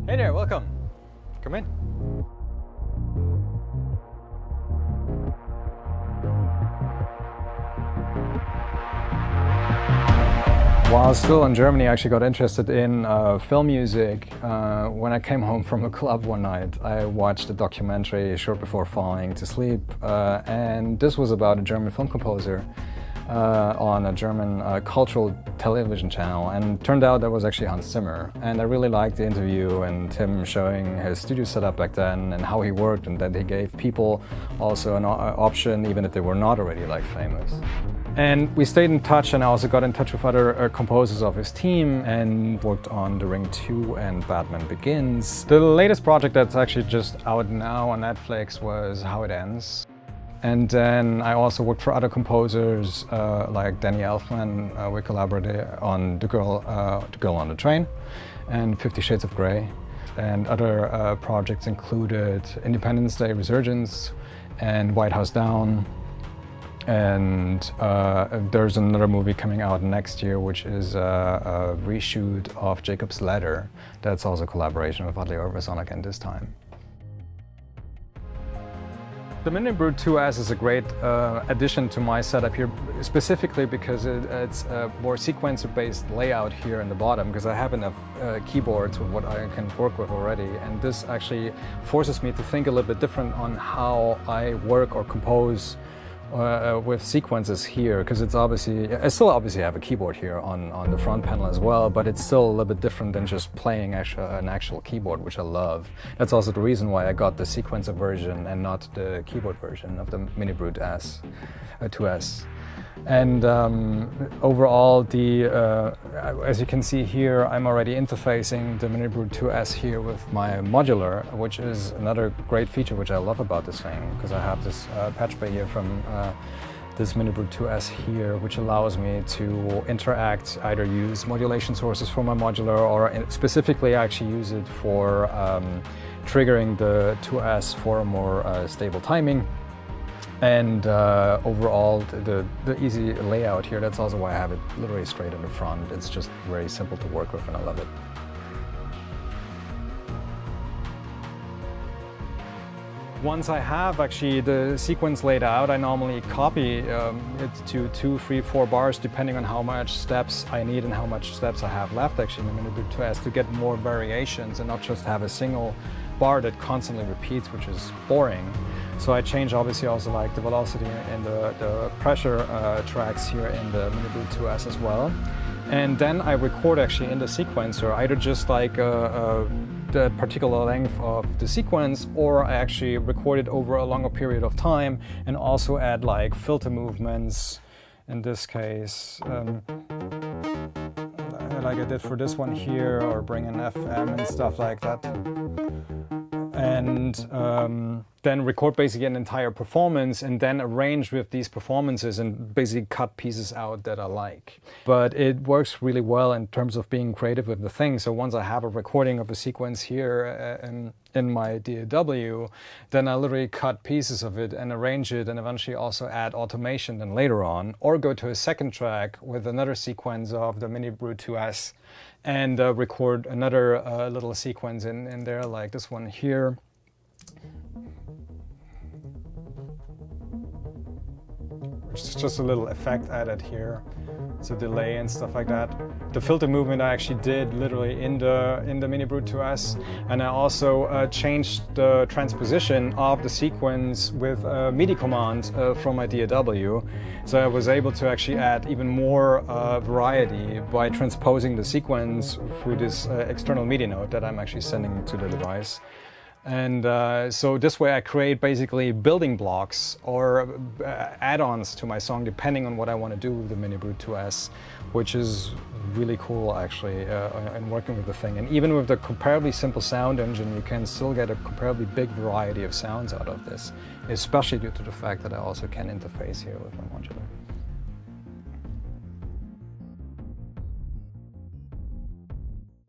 Hey there, welcome. Come in. While still in Germany, I actually got interested in film music. When I came home from a club one night, I watched a documentary short before falling to sleep, and this was about a German film composer on a German cultural television channel, and turned out that was actually Hans Zimmer. And I really liked the interview and him showing his studio setup back then and how he worked, and that he gave people also an option even if they were not already like famous. And we stayed in touch, and I also got in touch with other composers of his team and worked on The Ring 2 and Batman Begins. The latest project that's actually just out now on Netflix was How It Ends. And then I also worked for other composers like Danny Elfman. We collaborated on The Girl on the Train and 50 Shades of Grey. And other projects included Independence Day, Resurgence, and White House Down. And there's another movie coming out next year, which is a reshoot of Jacob's Ladder. That's also a collaboration with Adley Orbison again this time. The MiniBrute 2S is a great addition to my setup here, specifically because it's a more sequencer-based layout here in the bottom, because I have enough keyboards with what I can work with already, and this actually forces me to think a little bit different on how I work or compose with sequences here, because it's obviously, I still obviously have a keyboard here on the front panel as well, but it's still a little bit different than just playing an actual keyboard, which I love. That's also the reason why I got the sequencer version and not the keyboard version of the MiniBrute 2S. And overall, as you can see here, I'm already interfacing the MiniBrute 2S here with my modular, which is another great feature which I love about this thing, because I have this patch bay here from this MiniBrute 2S here, which allows me to interact, either use modulation sources for my modular, or specifically actually use it for triggering the 2S for a more stable timing. And overall, the easy layout here, that's also why I have it literally straight in the front. It's just very simple to work with, and I love it. Once I have actually the sequence laid out, I normally copy it to 2, 3, 4 bars, depending on how much steps I need and how much steps I have left actually in the MiniBrute 2S, to get more variations and not just have a single bar that constantly repeats, which is boring. So I change obviously also like the velocity and the pressure tracks here in the MiniBrute 2S as well. And then I record actually in the sequencer, either just like the particular length of the sequence, or I actually record it over a longer period of time and also add like filter movements, in this case, like I did for this one here, or bring in FM and stuff like that. And then record basically an entire performance, and then arrange with these performances and basically cut pieces out that I like. But it works really well in terms of being creative with the thing. So once I have a recording of a sequence here in my DAW, then I literally cut pieces of it and arrange it, and eventually also add automation then later on, or go to a second track with another sequence of the MiniBrute 2S and record another little sequence in there, like this one here. It's just a little effect added here. It's a delay and stuff like that. The filter movement I actually did literally in the MiniBrute 2S, and I also changed the transposition of the sequence with a MIDI command from my DAW. So I was able to actually add even more variety by transposing the sequence through this external MIDI node that I'm actually sending to the device. And so this way I create basically building blocks or add-ons to my song, depending on what I want to do with the MiniBrute 2S, which is really cool actually in working with the thing. And even with the comparably simple sound engine, you can still get a comparably big variety of sounds out of this, especially due to the fact that I also can interface here with my modular.